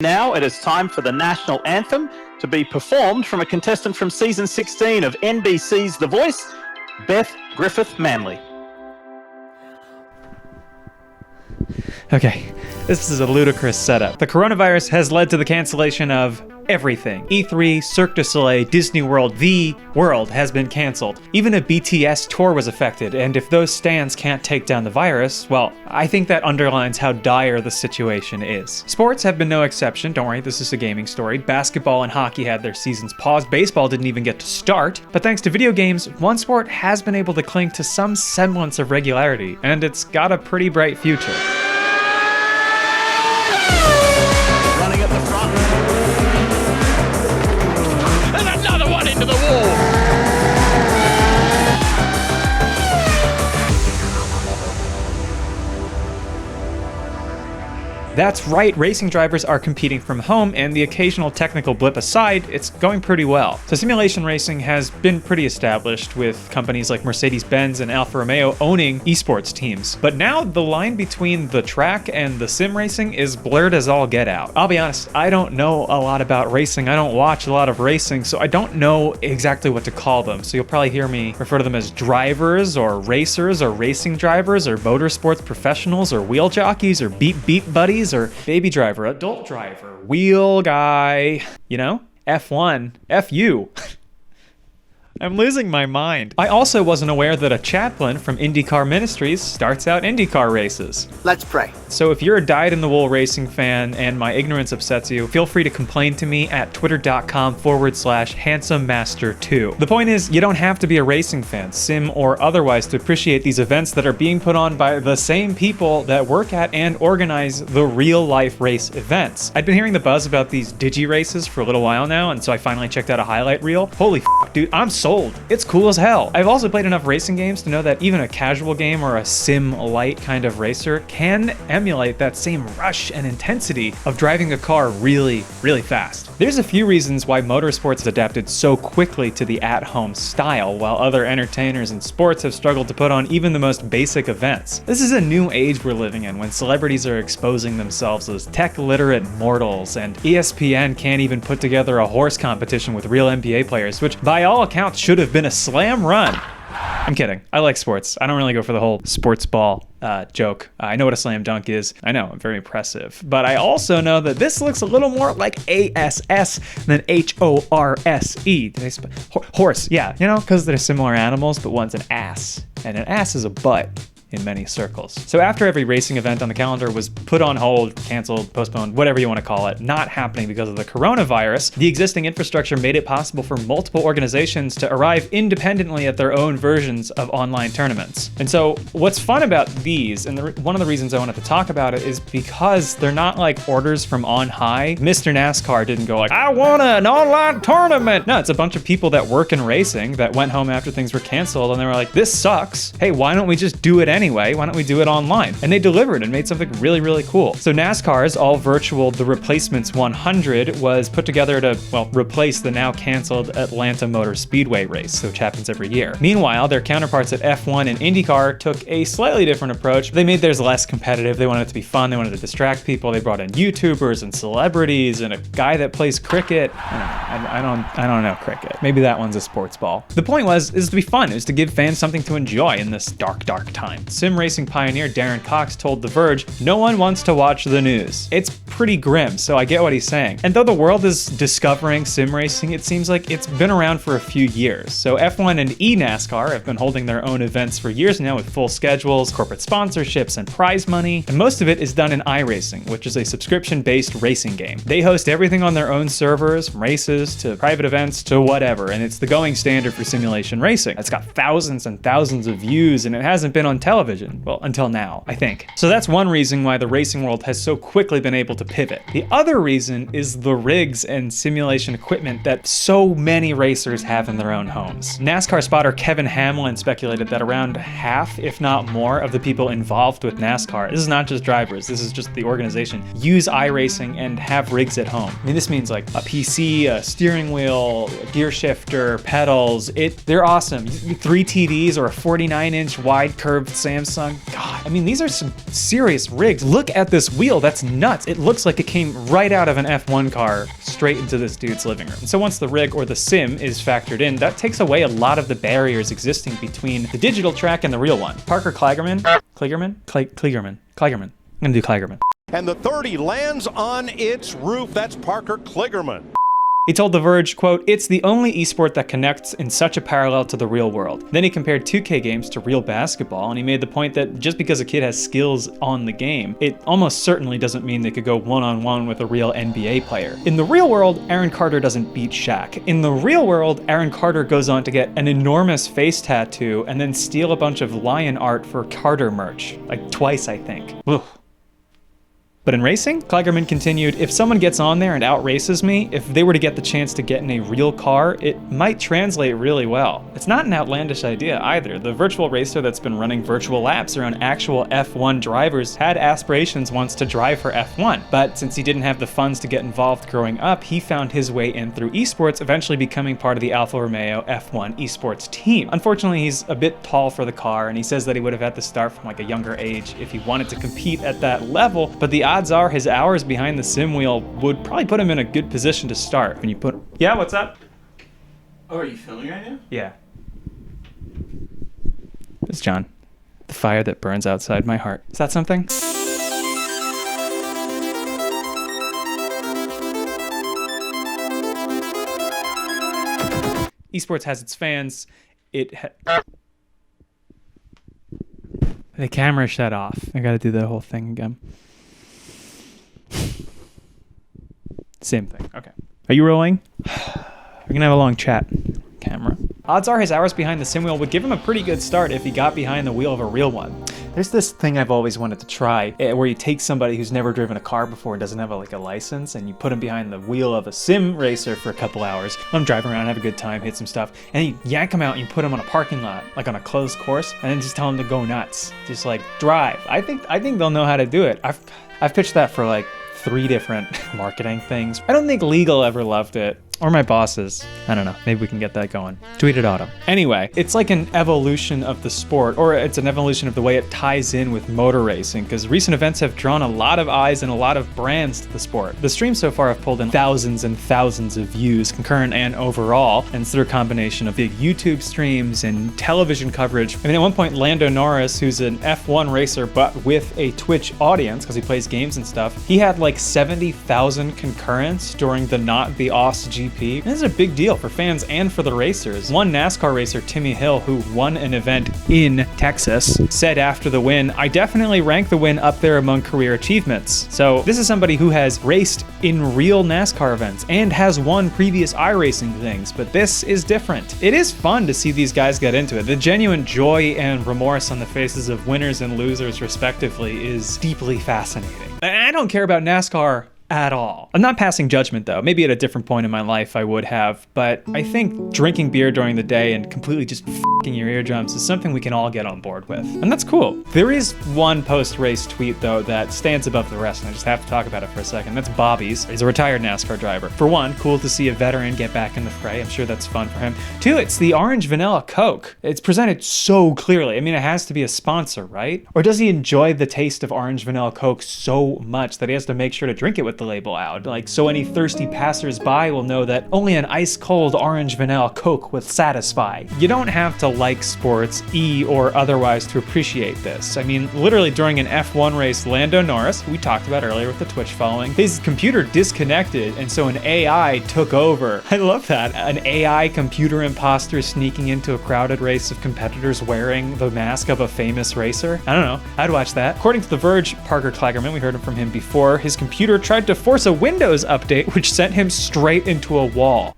Now it is time for the national anthem to be performed from a contestant from season 16 of NBC's The Voice, Beth Griffith Manley. Okay, this is a ludicrous setup. The coronavirus has led to the cancellation of everything. E3, Cirque du Soleil, Disney World, the world has been canceled. Even a BTS tour was affected, and if those stands can't take down the virus, well, I think that underlines how dire the situation is. Sports have been no exception. Don't worry, this is a gaming story. Basketball and hockey had their seasons paused. Baseball didn't even get to start. But thanks to video games, one sport has been able to cling to some semblance of regularity, and it's got a pretty bright future. Running at the front. And another one into the wall. That's right, racing drivers are competing from home, and the occasional technical blip aside, it's going pretty well. So simulation racing has been pretty established, with companies like Mercedes-Benz and Alfa Romeo owning esports teams. But now the line between the track and the sim racing is blurred as all get out. I'll be honest, I don't know a lot about racing. I don't watch a lot of racing, so I don't know exactly what to call them. So you'll probably hear me refer to them as drivers, or racers, or racing drivers, or motorsports professionals, or wheel jockeys, or beep beep buddies, or baby driver, adult driver, wheel guy, you know? F1, F you. I'm losing my mind. I also wasn't aware that a chaplain from IndyCar Ministries starts out IndyCar races. Let's pray. So if you're a dyed-in-the-wool racing fan and my ignorance upsets you, feel free to complain to me at twitter.com/handsomemaster2. The point is, you don't have to be a racing fan, sim or otherwise, to appreciate these events that are being put on by the same people that work at and organize the real-life race events. I'd been hearing the buzz about these digi races for a little while now, and so I finally checked out a highlight reel. Holy f***, dude, I'm sold. It's cool as hell. I've also played enough racing games to know that even a casual game or a sim-light kind of racer can emulate that same rush and intensity of driving a car really, really fast. There's a few reasons why motorsports adapted so quickly to the at-home style, while other entertainers and sports have struggled to put on even the most basic events. This is a new age we're living in, when celebrities are exposing themselves as tech-literate mortals, and ESPN can't even put together a horse competition with real NBA players, which by all accounts should have been a slam run. I'm kidding. I like sports. I don't really go for the whole sports ball joke. I know what a slam dunk is. I know, I'm very impressive. But I also know that this looks a little more like ASS than HORSE. Horse, yeah, you know, because they're similar animals, but one's an ass, and an ass is a butt in many circles. So after every racing event on the calendar was put on hold, canceled, postponed, whatever you want to call it, not happening because of the coronavirus, the existing infrastructure made it possible for multiple organizations to arrive independently at their own versions of online tournaments. And so what's fun about these, and one of the reasons I wanted to talk about it, is because they're not like orders from on high. Mr. NASCAR didn't go like, I want an online tournament. No, it's a bunch of people that work in racing that went home after things were canceled, and they were like, this sucks. Hey, why don't we just do it anyway? Why don't we do it online? And they delivered and made something really, really cool. So NASCAR's all virtual The Replacements 100 was put together to, well, replace the now canceled Atlanta Motor Speedway race, which happens every year. Meanwhile, their counterparts at F1 and IndyCar took a slightly different approach. They made theirs less competitive. They wanted it to be fun. They wanted to distract people. They brought in YouTubers and celebrities and a guy that plays cricket. I don't know cricket. Maybe that one's a sports ball. The point is to be fun. It was to give fans something to enjoy in this dark, dark time. Sim racing pioneer Darren Cox told The Verge, no one wants to watch the news. It's pretty grim, so I get what he's saying. And though the world is discovering sim racing, it seems like it's been around for a few years. So F1 and NASCAR have been holding their own events for years now, with full schedules, corporate sponsorships, and prize money. And most of it is done in iRacing, which is a subscription-based racing game. They host everything on their own servers, from races to private events to whatever, and it's the going standard for simulation racing. It's got thousands and thousands of views, and it hasn't been on television. Well, until now, I think. So that's one reason why the racing world has so quickly been able to pivot. The other reason is the rigs and simulation equipment that so many racers have in their own homes. NASCAR spotter Kevin Hamlin speculated that around half, if not more, of the people involved with NASCAR, this is not just drivers, this is just the organization, use iRacing and have rigs at home. I mean, this means like a PC, a steering wheel, a gear shifter, pedals. They're awesome. 3 TVs or a 49-inch wide curved Samsung. God, I mean, these are some serious rigs. Look at this wheel, that's nuts. It looks like it came right out of an F1 car straight into this dude's living room. And so once the rig or the sim is factored in, that takes away a lot of the barriers existing between the digital track and the real one. Parker Kligerman? Kligerman. I'm gonna do Kligerman. And the 30 lands on its roof. That's Parker Kligerman. He told The Verge, quote, "It's the only esport that connects in such a parallel to the real world." Then he compared 2K games to real basketball, and he made the point that just because a kid has skills on the game, it almost certainly doesn't mean they could go one-on-one with a real NBA player. In the real world, Aaron Carter doesn't beat Shaq. In the real world, Aaron Carter goes on to get an enormous face tattoo and then steal a bunch of lion art for Carter merch. Like twice, I think. Ugh. But in racing, Kligerman continued, "If someone gets on there and outraces me, if they were to get the chance to get in a real car, it might translate really well." It's not an outlandish idea either. The virtual racer that's been running virtual laps around actual F1 drivers had aspirations once to drive for F1, but since he didn't have the funds to get involved growing up, he found his way in through esports, eventually becoming part of the Alfa Romeo F1 esports team. Unfortunately, he's a bit tall for the car, and he says that he would have had to start from like a younger age if he wanted to compete at that level, but the odds are his hours behind the sim wheel would probably put him in a good position to start. When you put... Yeah, what's up? Oh, are you filming right now? Yeah. It's John. The fire that burns outside my heart. Is that something? Esports has its fans. The camera shut off. I gotta do the whole thing again. Same thing. Okay. Are you rolling? We're gonna have a long chat. Camera. Odds are his hours behind the sim wheel would give him a pretty good start if he got behind the wheel of a real one. There's this thing I've always wanted to try where you take somebody who's never driven a car before and doesn't have a license, and you put him behind the wheel of a sim racer for a couple hours. Let him drive around, have a good time, hit some stuff, and you yank him out and you put him on a parking lot, like on a closed course, and then just tell him to go nuts. Just like drive. I think they'll know how to do it. I've pitched that for like 3 different marketing things. I don't think legal ever loved it. Or my bosses. I don't know. Maybe we can get that going. Tweet at Autumn. Anyway, it's like an evolution of the sport, or it's an evolution of the way it ties in with motor racing, because recent events have drawn a lot of eyes and a lot of brands to the sport. The streams so far have pulled in thousands and thousands of views, concurrent and overall, and it's through a combination of big YouTube streams and television coverage. I mean, at one point, Lando Norris, who's an F1 racer, but with a Twitch audience, because he plays games and stuff, he had like 70,000 concurrents during the Not the Aus GP. This is a big deal for fans and for the racers. One NASCAR racer, Timmy Hill, who won an event in Texas, said after the win, "I definitely rank the win up there among career achievements." So this is somebody who has raced in real NASCAR events and has won previous iRacing things, but this is different. It is fun to see these guys get into it. The genuine joy and remorse on the faces of winners and losers respectively is deeply fascinating. I don't care about NASCAR at all. I'm not passing judgment though. Maybe at a different point in my life I would have, but I think drinking beer during the day and completely just f***ing your eardrums is something we can all get on board with. And that's cool. There is one post-race tweet though that stands above the rest, and I just have to talk about it for a second. That's Bobby's. He's a retired NASCAR driver. For one, cool to see a veteran get back in the fray. I'm sure that's fun for him. 2, it's the orange vanilla Coke. It's presented so clearly. I mean, it has to be a sponsor, right? Or does he enjoy the taste of orange vanilla Coke so much that he has to make sure to drink it with the label out, like so any thirsty passers-by will know that only an ice-cold orange vanilla Coke will satisfy. You don't have to like sports, or otherwise to appreciate this. I mean, literally during an F1 race, Lando Norris, who we talked about earlier with the Twitch following, his computer disconnected, and so an AI took over. I love that. An AI computer imposter sneaking into a crowded race of competitors wearing the mask of a famous racer. I don't know. I'd watch that. According to The Verge, Parker Kligerman, we heard from him before, his computer tried to force a Windows update which sent him straight into a wall.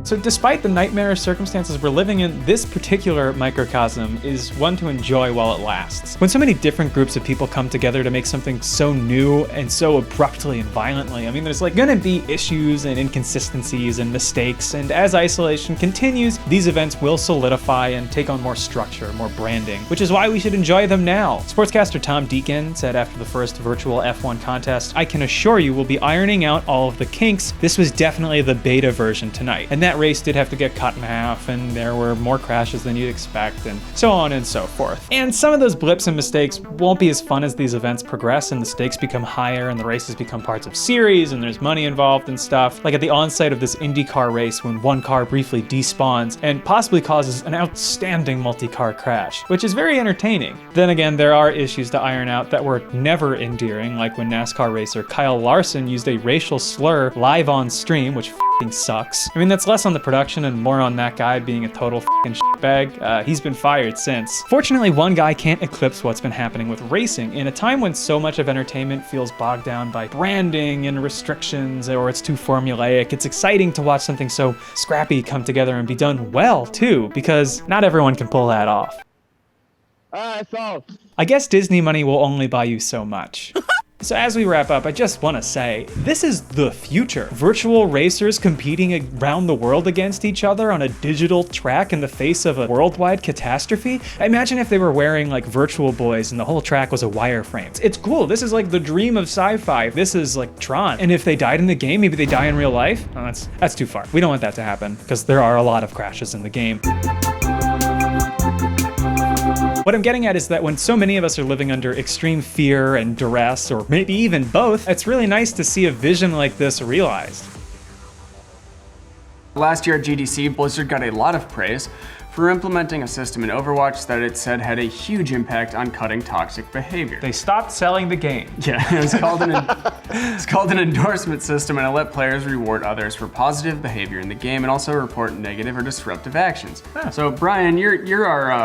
So despite the nightmarish circumstances we're living in, this particular microcosm is one to enjoy while it lasts. When so many different groups of people come together to make something so new and so abruptly and violently, I mean, there's like gonna be issues and inconsistencies and mistakes, and as isolation continues, these events will solidify and take on more structure, more branding, which is why we should enjoy them now. Sportscaster Tom Deacon said after the first virtual F1 contest, "I can assure you we'll be ironing out all of the kinks. This was definitely the beta version tonight." And that that race did have to get cut in half, and there were more crashes than you'd expect, and so on and so forth. And some of those blips and mistakes won't be as fun as these events progress and the stakes become higher and the races become parts of series and there's money involved and stuff. Like at the onset of this IndyCar race when one car briefly despawns and possibly causes an outstanding multi-car crash, which is very entertaining. Then again, there are issues to iron out that were never endearing, like when NASCAR racer Kyle Larson used a racial slur live on stream, which f***ing sucks. I mean, that's less on the production and more on that guy being a total f***ing shitbag. He's been fired since. Fortunately, one guy can't eclipse what's been happening with racing in a time when so much of entertainment feels bogged down by branding and restrictions, or it's too formulaic. It's exciting to watch something so scrappy come together and be done well, too, because not everyone can pull that off. I guess Disney money will only buy you so much. So as we wrap up, I just want to say, this is the future. Virtual racers competing around the world against each other on a digital track in the face of a worldwide catastrophe. Imagine if they were wearing like virtual boys and the whole track was a wireframe. It's cool. This is like the dream of sci-fi. This is like Tron. And if they died in the game, maybe they die in real life? Oh, that's too far. We don't want that to happen because there are a lot of crashes in the game. What I'm getting at is that when so many of us are living under extreme fear and duress, or maybe even both, it's really nice to see a vision like this realized. Last year at GDC, Blizzard got a lot of praise for implementing a system in Overwatch that it said had a huge impact on cutting toxic behavior. They stopped selling the game. Yeah, it's called an endorsement system, and it let players reward others for positive behavior in the game and also report negative or disruptive actions. So Brian, you're our